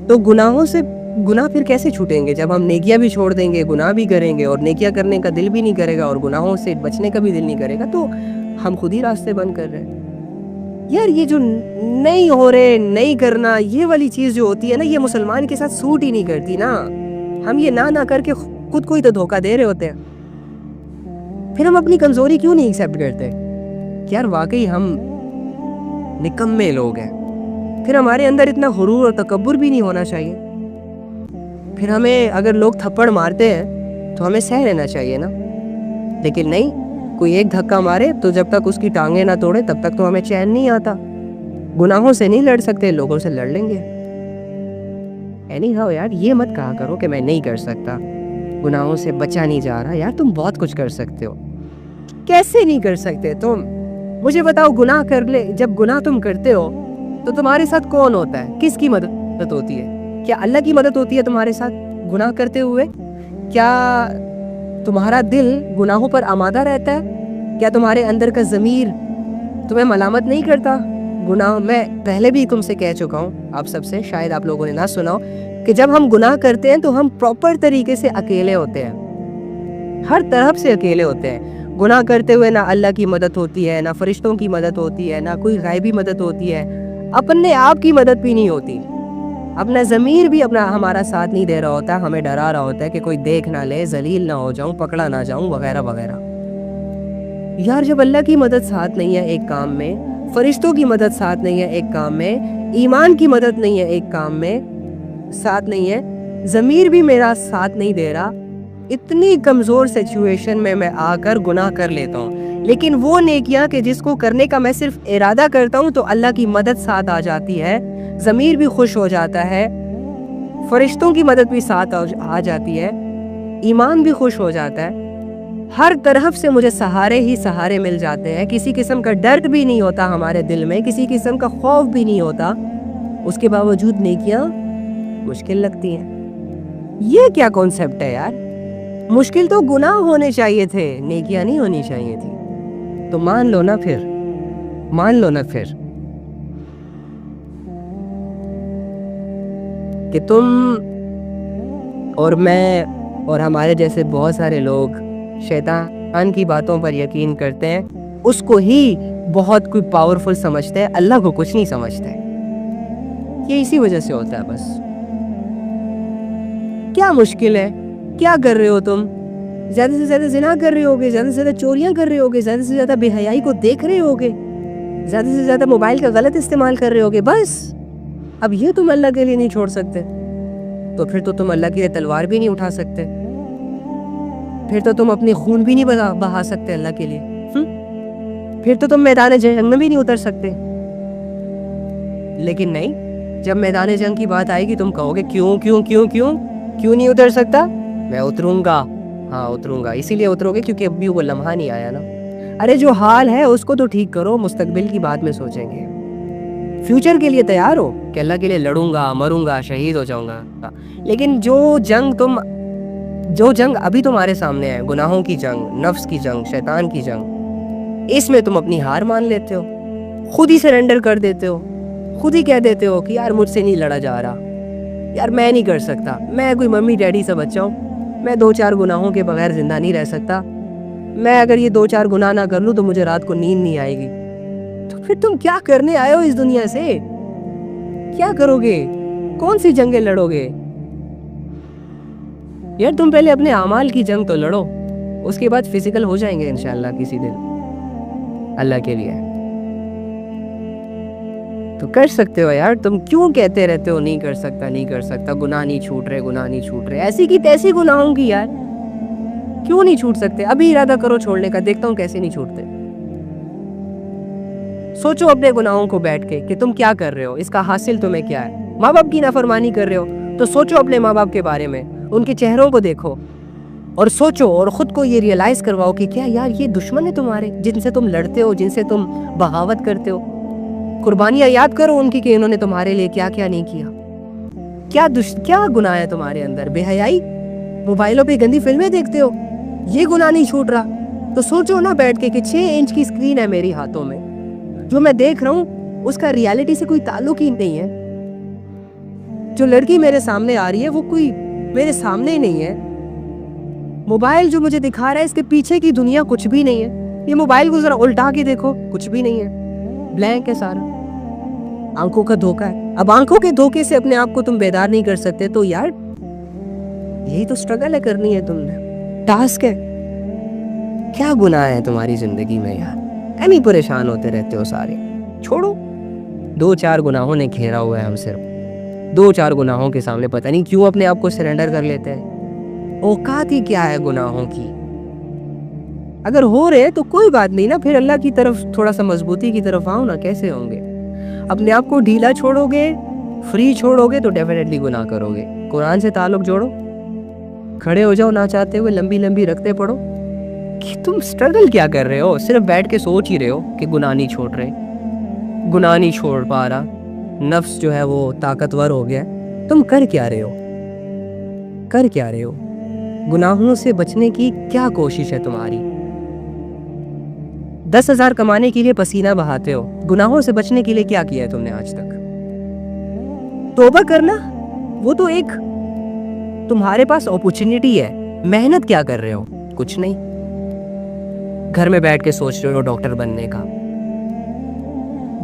تو گناہ پھر کیسے چھوٹیں گے جب ہم نیکیاں بھی چھوڑ دیں گے، گناہ بھی کریں گے، اور نیکیاں کرنے کا دل بھی نہیں کرے گا اور گناہوں سے بچنے کا بھی دل نہیں کرے گا، تو ہم خود ہی راستے بند کر رہے ہیں یار۔ یہ جو نہیں ہو رہے، نہیں کرنا، یہ والی چیز جو ہوتی ہے نا، یہ مسلمان کے ساتھ سوٹ ہی نہیں کرتی نا۔ ہم یہ نہ کر کے خود کو ہی تو دھوکہ دے رہے ہوتے ہیں۔ پھر ہم اپنی کمزوری کیوں نہیں ایکسیپٹ کرتے کہ یار واقعی ہم نکمے لوگ ہیں؟ پھر ہمارے اندر اتنا غرور اور تکبر بھی نہیں ہونا چاہیے۔ پھر ہمیں اگر لوگ تھپڑ مارتے ہیں تو ہمیں سہ لینا چاہیے نا، لیکن نہیں، کوئی ایک دھکا مارے تو جب تک اس کی ٹانگیں نہ توڑے تب تک تو ہمیں چین نہیں آتا۔ گناہوں سے نہیں لڑ سکتے، لوگوں سے لڑ لیں گے۔ اینی ہاؤ یار، یہ مت کہا کرو کہ میں نہیں کر سکتا، گناہوں سے بچا نہیں جا رہا۔ یار تم بہت کچھ کر سکتے ہو۔ کیسے نہیں کر سکتے تم؟ مجھے بتاؤ، گناہ کر لے، جب گناہ تم کرتے ہو تو تمہارے ساتھ کون ہوتا ہے؟ کس کی مدد ہوتی ہے؟ کیا اللہ کی مدد ہوتی ہے تمہارے ساتھ گناہ کرتے ہوئے؟ کیا تمہارا دل گناہوں پر آمادہ رہتا ہے؟ کیا تمہارے اندر کا ضمیر تمہیں ملامت نہیں کرتا گناہ؟ میں پہلے بھی تم سے کہہ چکا ہوں، آپ سب سے، شاید آپ لوگوں نے نہ سنا ہو، کہ جب ہم گناہ کرتے ہیں تو ہم پراپر طریقے سے اکیلے ہوتے ہیں، ہر طرف سے اکیلے ہوتے ہیں۔ گناہ کرتے ہوئے نہ اللہ کی مدد ہوتی ہے، نہ فرشتوں کی مدد ہوتی ہے، نہ کوئی غیبی مدد ہوتی ہے، اپنے آپ کی مدد بھی نہیں ہوتی۔ اپنا ضمیر بھی ہمارا ساتھ نہیں دے رہا ہوتا، ہمیں ڈرا رہا ہوتا ہے کہ کوئی دیکھ نہ لے، ذلیل نہ ہو جاؤں، پکڑا نہ جاؤں، وغیرہ وغیرہ۔ یار جب اللہ کی مدد ساتھ نہیں ہے ایک کام میں، فرشتوں کی مدد ساتھ نہیں ہے ایک کام میں، ایمان کی مدد نہیں ہے ایک کام میں، ساتھ نہیں ہے، ضمیر بھی میرا ساتھ نہیں دے رہا، اتنی کمزور سچویشن میں آ کر گناہ کر لیتا ہوں۔ لیکن وہ نیکیاں کہ جس کو کرنے کا میں صرف ارادہ کرتا ہوں تو اللہ کی مدد ساتھ آ جاتی ہے، ضمیر بھی خوش ہو جاتا ہے، فرشتوں کی مدد بھی ساتھ آ جاتی ہے، ایمان بھی خوش ہو جاتا ہے، ہر طرف سے مجھے سہارے ہی سہارے مل جاتے ہیں، کسی قسم کا ڈر بھی نہیں ہوتا ہمارے دل میں، کسی قسم کا خوف بھی نہیں ہوتا، اس کے باوجود نیکیاں مشکل لگتی ہیں۔ یہ کیا کانسیپٹ ہے یار؟ مشکل تو گناہ ہونے چاہیے تھے، نیکیاں نہیں ہونی چاہیے تھی۔ تو مان لو نا پھر کہ تم اور میں اور ہمارے جیسے بہت سارے لوگ شیطان کی باتوں پر یقین کرتے ہیں، اس کو ہی بہت کوئی پاورفل سمجھتے ہیں، اللہ کو کچھ نہیں سمجھتے۔ یہ اسی وجہ سے ہوتا ہے بس۔ کیا مشکل ہے؟ کیا کر رہے ہو تم؟ زیادہ سے زیادہ زنا کر رہے ہوگے، زیادہ سے زیادہ چوریاں کر رہے ہوگے، زیادہ سے زیادہ بے حیائی کو دیکھ رہے ہوگے، زیادہ سے زیادہ موبائل کا غلط استعمال کر رہے ہوگے، بس۔ اب یہ تم اللہ کے لیے نہیں چھوڑ سکتے تو پھر تو تم اللہ کے لیے تلوار بھی نہیں اٹھا سکتے، پھر تو تم اپنی خون بھی نہیں بہا سکتے اللہ کے لیے، پھر تو تم میدان جنگ میں بھی نہیں اتر سکتے۔ لیکن نہیں، جب میدان جنگ کی بات آئے گی تم کہو گے کیوں نہیں اتر سکتا؟ میں اتروں گا، ہاں اتروں گا۔ اسی لیے اترو گے کیونکہ ابھی وہ لمحہ نہیں آیا نا۔ ارے جو حال ہے اس کو تو ٹھیک کرو، مستقبل کی بات میں سوچیں گے، فیوچر کے لیے تیار ہو کہ اللہ کے لیے لڑوں گا، مروں گا، شہید ہو جاؤں گا۔ لیکن جو جنگ ابھی تمہارے سامنے ہے، گناہوں کی جنگ، نفس کی جنگ، شیطان کی جنگ، اس میں تم اپنی ہار مان لیتے ہو، خود ہی سرنڈر کر دیتے ہو، خود ہی کہہ دیتے ہو کہ یار مجھ سے نہیں لڑا جا رہا، یار میں نہیں کر سکتا، میں کوئی ممی ڈیڈی سے بچہ ہوں، میں 2-4 گناہوں کے بغیر زندہ نہیں رہ سکتا، میں اگر یہ 2-4 گناہ نہ کر لوں تو مجھے رات کو نیند نہیں آئے گی۔ تو پھر تم کیا کرنے آئے ہو اس دنیا سے؟ کیا کرو گے؟ کون سی جنگیں لڑو گے؟ یار تم پہلے اپنے اعمال کی جنگ تو لڑو، اس کے بعد فزیکل ہو جائیں گے انشاءاللہ کسی دن اللہ کے لیے۔ تو کر سکتے ہو یار، تم کیوں کہتے رہتے ہو نہیں کر سکتا، گناہ نہیں چھوٹ رہے، ایسی کی تیسی گناہوں کی یار کیوں نہیں چھوٹ سکتے؟ ابھی ارادہ کرو چھوڑنے کا، دیکھتا ہوں کیسے نہیں چھوٹتے۔ سوچو اپنے گناہوں کو بیٹھ کے کہ تم کیا کر رہے ہو، اس کا حاصل تمہیں کیا ہے۔ ماں باپ کی نافرمانی کر رہے ہو تو سوچو اپنے ماں باپ کے بارے میں، ان کے چہروں کو دیکھو اور سوچو اور خود کو یہ ریئلائز کرواؤ کہ کیا یار یہ دشمن ہے تمہارے، جن سے تم لڑتے ہو، جن سے تم بغاوت کرتے ہو۔ قربانیاں یاد کرو ان کی کہ انہوں نے تمہارے لیے کیا کیا نہیں کیا۔ کیا گناہ ہے تمہارے اندر؟ بے حیائی، موبائلوں پہ گندی فلمیں دیکھتے ہو، یہ گناہ نہیں چھوٹ رہا تو سوچو نا بیٹھ کے کہ 6 انچ کی اسکرین ہے میری ہاتھوں میں، جو میں دیکھ رہا ہوں اس کا ریالٹی سے کوئی تعلق ہی نہیں ہے۔ جو لڑکی میرے سامنے آ رہی ہے وہ کوئی میرے سامنے ہی نہیں ہے. موبائل جو مجھے دکھا رہا ہے اس کے پیچھے کی دنیا کچھ بھی نہیں ہے. یہ موبائل کو ذرا الٹا کے دیکھو, کچھ بھی نہیں ہے, بلینک ہے سارا. آنکھوں کا دھوکہ ہے. اب آنکھوں کے دھوکے سے اپنے آپ کو تم بیدار نہیں کر سکتے تو یار یہی تو اسٹرگل ہے کرنی ہے, تم نے ٹاسک ہے. کیا گناہ ہے تمہاری زندگی میں یار, ایم ہی پریشان ہوتے رہتے ہو سارے. چھوڑو, 2-4 گناہوں نے گھیرا ہوا ہے ہم صرف. 2-4 گناہوں کے سامنے پتہ نہیں کیوں اپنے آپ کو سرنڈر کر لیتے ہیں. اوقات ہی کیا ہے گناہوں کی. اگر ہو رہے تو کوئی بات نہیں نا, پھر اللہ کی طرف تھوڑا سا مضبوطی کی طرف آؤ نا. کیسے ہوں گے؟ اپنے آپ کو ڈھیلا چھوڑو گے, فری چھوڑو گے تو ڈیفینیٹلی گناہ کرو گے. قرآن سے تعلق جوڑو, کھڑے ہو جاؤ نہ چاہتے ہوئے, لمبی لمبی رکھتے پڑھو. کہ تم اسٹرگل کیا کر رہے ہو؟ صرف بیٹھ کے سوچ ہی رہے ہو کہ گناہ نہیں چھوڑ رہے, گناہ نہیں چھوڑ پا رہا, نفس جو ہے وہ طاقتور ہو گیا. تم کر کیا رہے ہو؟ کر کیا رہے ہو؟ گناہوں سے بچنے کی کیا کوشش ہے تمہاری؟ 10,000 کمانے کے لیے پسینہ بہاتے ہو, گناہوں سے بچنے کے لیے کیا کیا ہے تم نے آج تک؟ توبہ کرنا وہ تو ایک تمہارے پاس اپورچونٹی ہے. محنت کیا کر رہے ہو؟ کچھ نہیں. گھر میں بیٹھ کے سوچ رہے ہو ڈاکٹر بننے کا,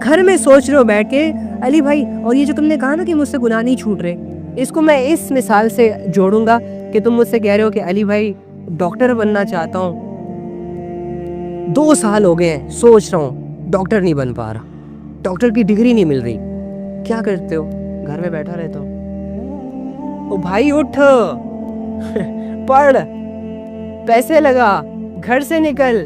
گھر میں سوچ رہے ہو بیٹھ کے علی بھائی. اور یہ جو تم نے کہا نا کہ مجھ سے گناہ نہیں چھوٹ رہے, اس کو میں اس مثال سے جوڑوں گا کہ تم مجھ سے کہہ رہے ہو کہ علی بھائی ڈاکٹر بننا چاہتا ہوں, 2 سال ہو گئے ہیں سوچ رہا ہوں, ڈاکٹر نہیں بن پا رہا, ڈاکٹر کی ڈگری نہیں مل رہی. کیا کرتے ہو؟ گھر میں بیٹھا رہتا ہوں. او بھائی اٹھ, پڑھ, پیسے لگا, گھر سے نکل,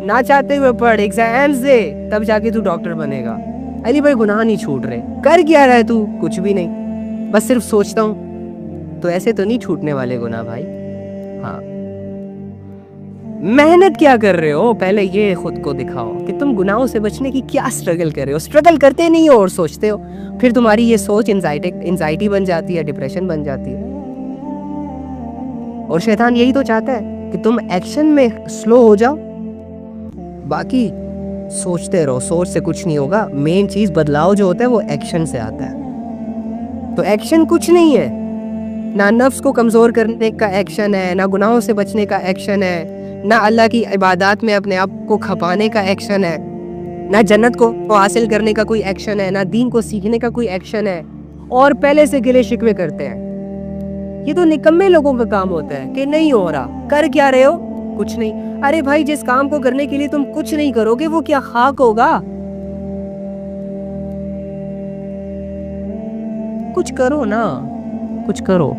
نہ چاہتے ہوئے پڑھ, ایگزامز دے, تب جا کے تو ڈاکٹر بنے گا. علی بھائی گناہ نہیں چھوٹ رہے, کر کیا رہا ہے تو؟ کچھ بھی نہیں, بس صرف سوچتا ہوں. تو ایسے تو نہیں چھوٹنے والے گناہ بھائی. ہاں, محنت کیا کر رہے ہو؟ پہلے یہ خود کو دکھاؤ کہ تم گناہوں سے بچنے کی کیا اسٹرگل کر رہے ہو. اسٹرگل کرتے نہیں ہو اور سوچتے ہو, پھر تمہاری یہ سوچ انزائٹی بن جاتی ہے, ڈپریشن بن جاتی ہے. اور شیطان یہی تو چاہتا ہے کہ تم ایکشن میں سلو ہو جاؤ, باقی سوچتے رہو. سوچ سے کچھ نہیں ہوگا. مین چیز بدلاؤ جو ہوتا ہے وہ ایکشن سے آتا ہے. تو ایکشن کچھ نہیں ہے, نہ نفس کو کمزور کرنے کا ایکشن ہے, نہ گناہوں سے بچنے کا ایکشن ہے, نہ اللہ کی عبادات میں اپنے آپ کو کھپانے کا ایکشن ہے, نہ جنت کو حاصل کرنے کا کوئی ایکشن ہے, نہ دین کو سیکھنے کا کوئی ایکشن ہے. اور پہلے سے گلے شکوے کرتے ہیں. یہ تو نکمے لوگوں کا کام ہوتا ہے کہ نہیں ہو رہا. کر کیا رہے ہو؟ کچھ نہیں. ارے بھائی جس کام کو کرنے کے لیے تم کچھ نہیں کرو گے وہ کیا خاک ہوگا؟ کچھ کرو نا, کچھ کرو.